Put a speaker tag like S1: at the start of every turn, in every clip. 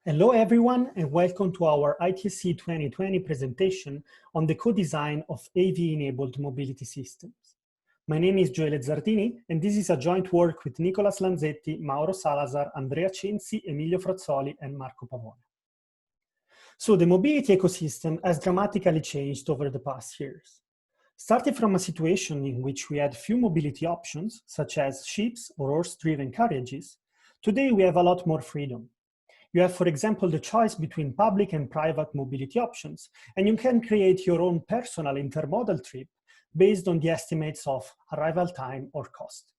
S1: Hello everyone and welcome to our ITSC 2020 presentation on the co-design of AV-enabled mobility systems. My name is Gioele Zardini and this is a joint work with Nicolas Lanzetti, Mauro Salazar, Andrea Censi, Emilio Frazzoli and Marco Pavone. So the mobility ecosystem has dramatically changed over the past years. Starting from a situation in which we had few mobility options, such as ships or horse-driven carriages, today we have a lot more freedom. You have, for example, the choice between public and private mobility options, and you can create your own personal intermodal trip based on the estimates of arrival time or cost.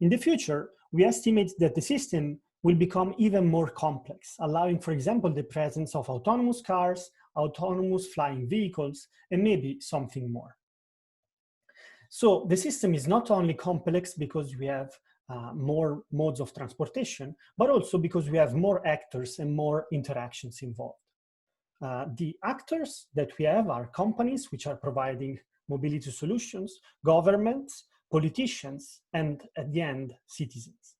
S1: In the future, we estimate that the system will become even more complex, allowing, for example, the presence of autonomous cars, autonomous flying vehicles, and maybe something more. So the system is not only complex because we have more modes of transportation, but also because we have more actors and more interactions involved. The actors that we have are companies which are providing mobility solutions, governments, politicians, and at the end, citizens.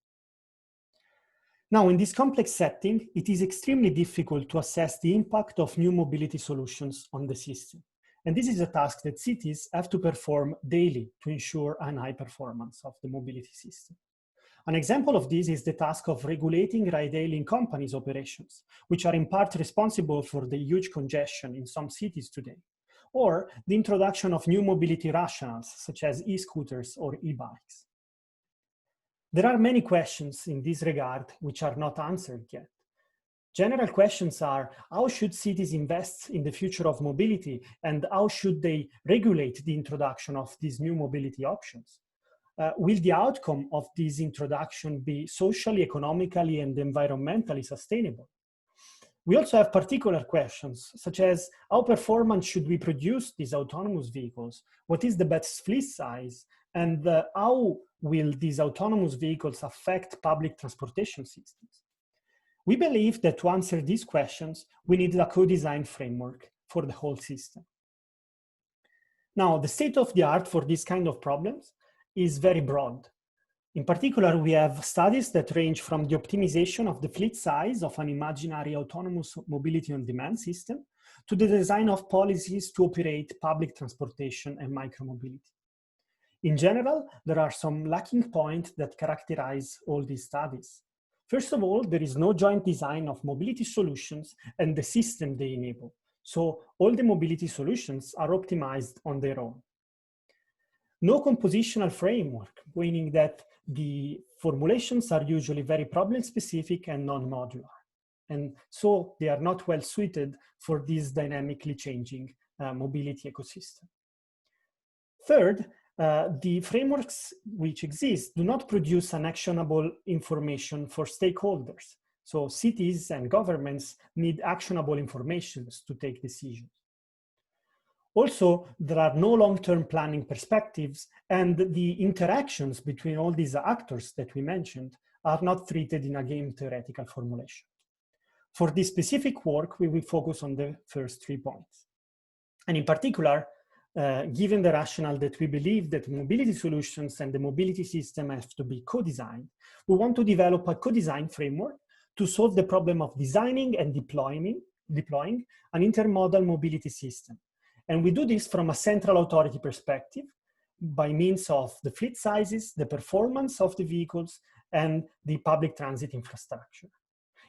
S1: Now, in this complex setting, it is extremely difficult to assess the impact of new mobility solutions on the system. And this is a task that cities have to perform daily to ensure a high performance of the mobility system. An example of this is the task of regulating ride-hailing companies' operations, which are in part responsible for the huge congestion in some cities today, or the introduction of new mobility rationales, such as e-scooters or e-bikes. There are many questions in this regard which are not answered yet. General questions are, how should cities invest in the future of mobility, and how should they regulate the introduction of these new mobility options? Will the outcome of this introduction be socially, economically, and environmentally sustainable? We also have particular questions, such as how performant should we produce these autonomous vehicles? What is the best fleet size? And how will these autonomous vehicles affect public transportation systems? We believe that to answer these questions, we need a co-design framework for the whole system. Now, the state of the art for this kind of problems is very broad. In particular, we have studies that range from the optimization of the fleet size of an imaginary autonomous mobility on-demand system to the design of policies to operate public transportation and micromobility. In general, there are some lacking points that characterize all these studies. First of all, there is no joint design of mobility solutions and the system they enable. So all the mobility solutions are optimized on their own. No compositional framework, meaning that the formulations are usually very problem-specific and non-modular. And so they are not well suited for this dynamically changing mobility ecosystem. Third, the frameworks which exist do not produce an actionable information for stakeholders. So cities and governments need actionable information to take decisions. Also, there are no long-term planning perspectives, and the interactions between all these actors that we mentioned are not treated in a game theoretical formulation. For this specific work, we will focus on the first 3 points. And in particular, given the rationale that we believe that mobility solutions and the mobility system have to be co-designed, we want to develop a co-design framework to solve the problem of designing and deploying an intermodal mobility system. And we do this from a central authority perspective by means of the fleet sizes, the performance of the vehicles, and the public transit infrastructure.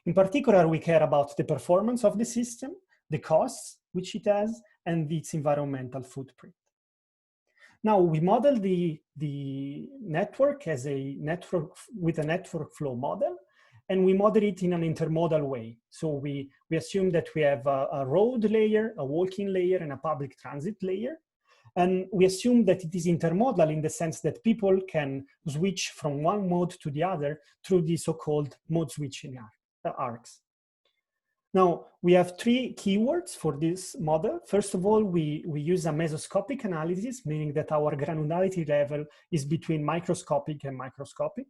S1: In particular, we care about the performance of the system, the costs which it has, and its environmental footprint. Now, we model the network as a network with a network flow model, and we model it in an intermodal way. So we assume that we have a road layer, a walking layer, and a public transit layer. And we assume that it is intermodal in the sense that people can switch from one mode to the other through the so-called mode switching arcs. Now, we have 3 keywords for this model. First of all, we use a mesoscopic analysis, meaning that our granularity level is between microscopic and microscopic.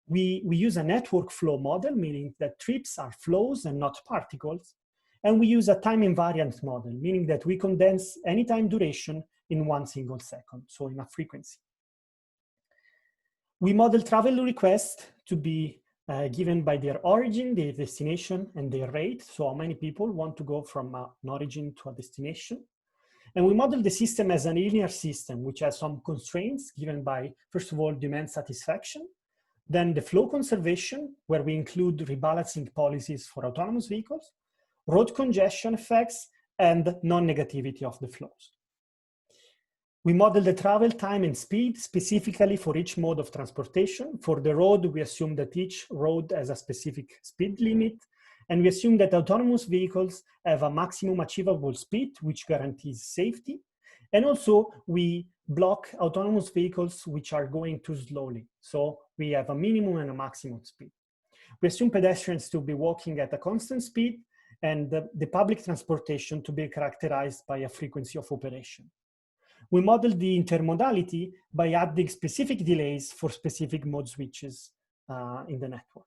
S1: We use a network flow model, meaning that trips are flows and not particles. And we use a time invariant model, meaning that we condense any time duration in 1 single second, so in a frequency. We model travel requests to be given by their origin, their destination, and their rate. So how many people want to go from an origin to a destination. And we model the system as a linear system, which has some constraints given by, first of all, demand satisfaction, then the flow conservation, where we include rebalancing policies for autonomous vehicles, road congestion effects, and non-negativity of the flows. We model the travel time and speed specifically for each mode of transportation. For the road, we assume that each road has a specific speed limit, and we assume that autonomous vehicles have a maximum achievable speed, which guarantees safety. And also, we block autonomous vehicles which are going too slowly. So we have a minimum and a maximum speed. We assume pedestrians to be walking at a constant speed, and the public transportation to be characterized by a frequency of operation. We model the intermodality by adding specific delays for specific mode switches in the network.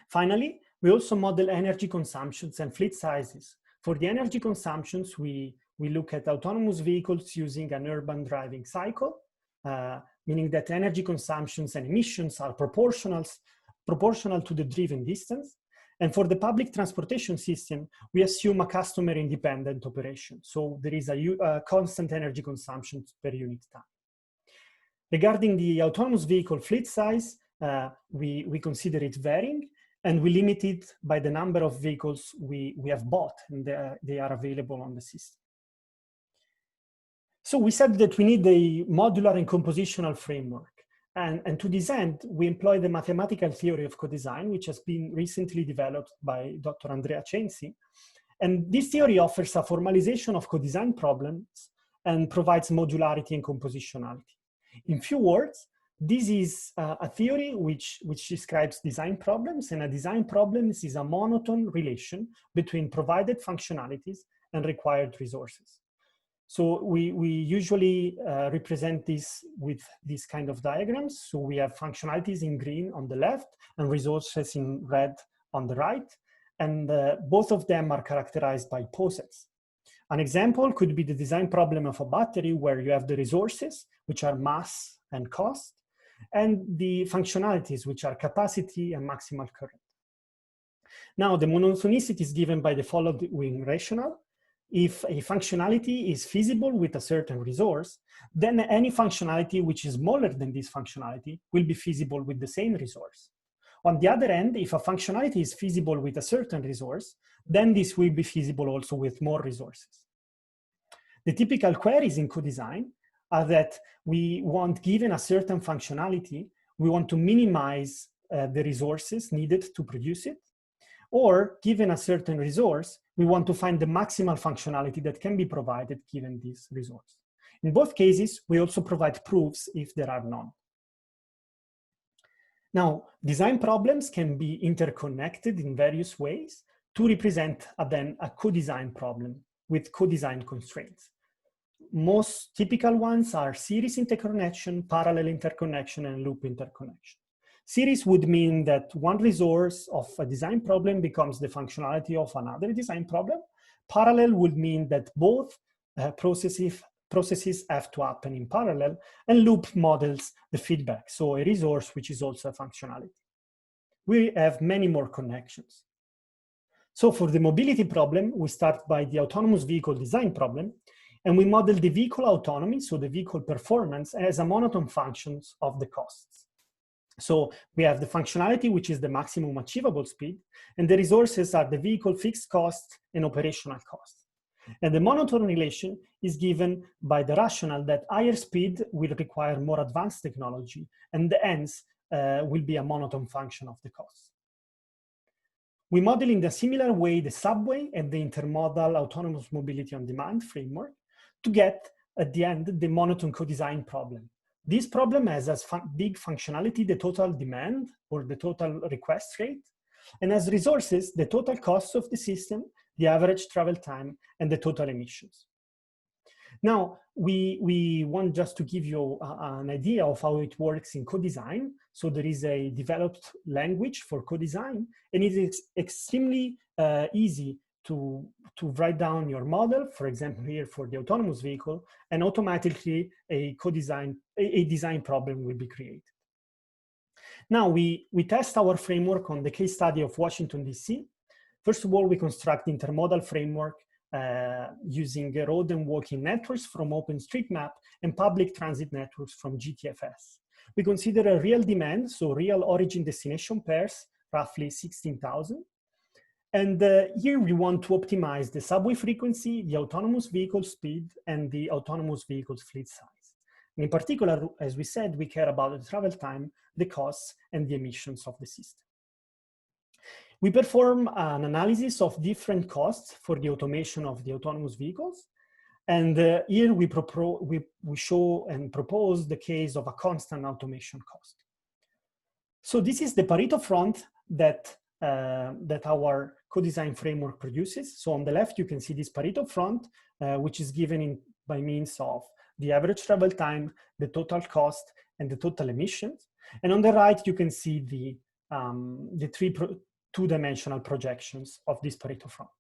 S1: Finally, we also model energy consumptions and fleet sizes. For the energy consumptions, we look at autonomous vehicles using an urban driving cycle, meaning that energy consumptions and emissions are proportional to the driven distance. And for the public transportation system, we assume a customer-independent operation. So there is a constant energy consumption per unit time. Regarding the autonomous vehicle fleet size, we consider it varying, and we limit it by the number of vehicles we have bought, and they are available on the system. So we said that we need a modular and compositional framework. And to this end, we employ the mathematical theory of co-design, which has been recently developed by Dr. Andrea Censi. And this theory offers a formalization of co-design problems and provides modularity and compositionality. In few words, this is a theory which describes design problems, and a design problem is a monotone relation between provided functionalities and required resources. So we usually represent this with these kind of diagrams. So we have functionalities in green on the left and resources in red on the right. And both of them are characterized by posets. An example could be the design problem of a battery, where you have the resources, which are mass and cost, and the functionalities, which are capacity and maximal current. Now, the monotonicity is given by the following rationale. If a functionality is feasible with a certain resource, then any functionality which is smaller than this functionality will be feasible with the same resource. On the other end, if a functionality is feasible with a certain resource, then this will be feasible also with more resources. The typical queries in co-design are that we want, given a certain functionality, we want to minimize the resources needed to produce it, or given a certain resource, we want to find the maximal functionality that can be provided given this resource. In both cases, we also provide proofs if there are none. Now, design problems can be interconnected in various ways to represent then a co-design problem with co-design constraints. Most typical ones are series interconnection, parallel interconnection, and loop interconnection. Series would mean that one resource of a design problem becomes the functionality of another design problem. Parallel would mean that both processes have to happen in parallel, and loop models the feedback, so a resource which is also a functionality. We have many more connections. So for the mobility problem, we start by the autonomous vehicle design problem, and we model the vehicle autonomy, so the vehicle performance, as a monotone function of the costs. So we have the functionality, which is the maximum achievable speed, and the resources are the vehicle fixed cost and operational cost. And the monotone relation is given by the rationale that higher speed will require more advanced technology, and hence will be a monotone function of the cost. We model in a similar way the subway and the intermodal autonomous mobility on demand framework to get, at the end, the monotone co-design problem. This problem has as big functionality the total demand or the total request rate, and as resources, the total cost of the system, the average travel time, and the total emissions. Now, we want just to give you an idea of how it works in co-design. So there is a developed language for co-design, and it is extremely easy to write down your model, for example, here for the autonomous vehicle, and automatically a design problem will be created. Now we test our framework on the case study of Washington, DC. First of all, we construct intermodal framework using road and walking networks from OpenStreetMap and public transit networks from GTFS. We consider a real demand, so real origin-destination pairs, roughly 16,000. And here we want to optimize the subway frequency, the autonomous vehicle speed, and the autonomous vehicles fleet size. And in particular, as we said, we care about the travel time, the costs, and the emissions of the system. We perform an analysis of different costs for the automation of the autonomous vehicles. And here we show and propose the case of a constant automation cost. So this is the Pareto front that our co-design framework produces. So on the left, you can see this Pareto front, which is given by means of the average travel time, the total cost, and the total emissions. And on the right, you can see the two-dimensional projections of this Pareto front.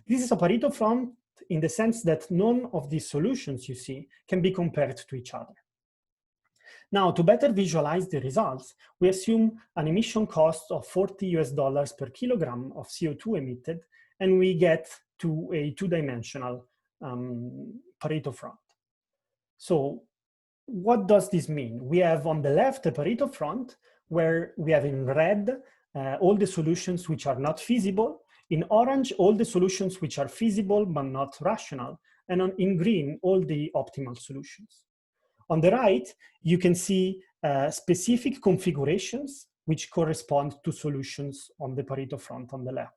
S1: This is a Pareto front in the sense that none of these solutions you see can be compared to each other. Now, to better visualize the results, we assume an emission cost of $40 per kilogram of CO2 emitted, and we get to a two-dimensional Pareto front. So what does this mean? We have on the left a Pareto front where we have in red all the solutions which are not feasible, in orange all the solutions which are feasible but not rational, and in green all the optimal solutions. On the right, you can see specific configurations which correspond to solutions on the Pareto front on the left.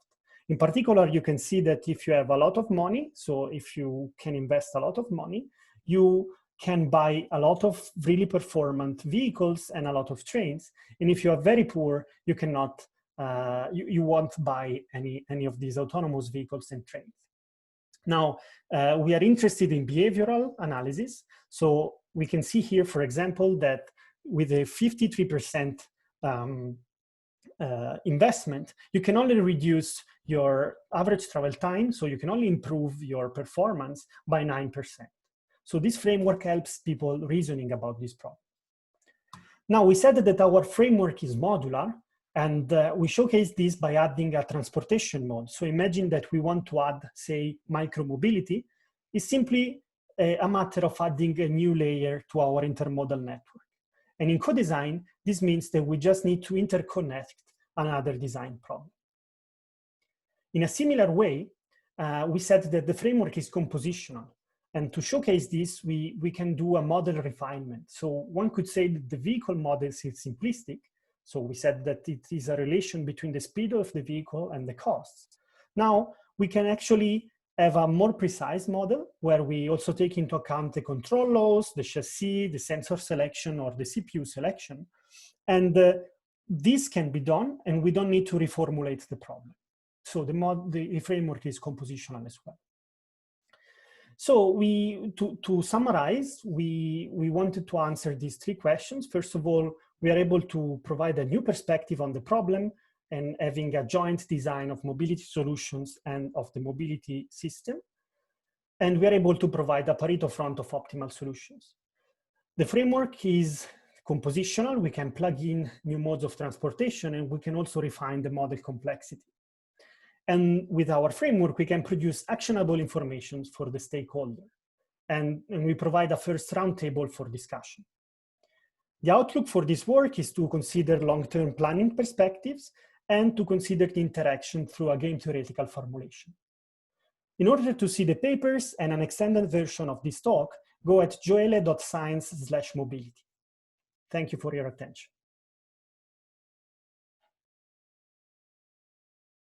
S1: In particular, you can see that if you have a lot of money, so if you can invest a lot of money, you can buy a lot of really performant vehicles and a lot of trains. And if you are very poor, you cannot, you won't buy any of these autonomous vehicles and trains. Now, we are interested in behavioral analysis. So we can see here, for example, that with a 53% investment, you can only reduce your average travel time. So you can only improve your performance by 9%. So this framework helps people reasoning about this problem. Now, we said that our framework is modular, and we showcase this by adding a transportation mode. So imagine that we want to add, say, micromobility. It's simply a matter of adding a new layer to our intermodal network. And in co-design, this means that we just need to interconnect another design problem. In a similar way, we said that the framework is compositional. And to showcase this, we can do a model refinement. So one could say that the vehicle model is simplistic. So we said that it is a relation between the speed of the vehicle and the costs. Now we can actually have a more precise model where we also take into account the control laws, the chassis, the sensor selection, or the CPU selection. And this can be done, and we don't need to reformulate the problem. So the framework is compositional as well. So to summarize, we wanted to answer these three questions. First of all, we are able to provide a new perspective on the problem and having a joint design of mobility solutions and of the mobility system. And we are able to provide a Pareto front of optimal solutions. The framework is compositional. We can plug in new modes of transportation, and we can also refine the model complexity. And with our framework, we can produce actionable information for the stakeholder. And we provide a first roundtable for discussion. The outlook for this work is to consider long-term planning perspectives and to consider the interaction through a game theoretical formulation. In order to see the papers and an extended version of this talk, go at gioele.science/mobility. Thank you for your attention.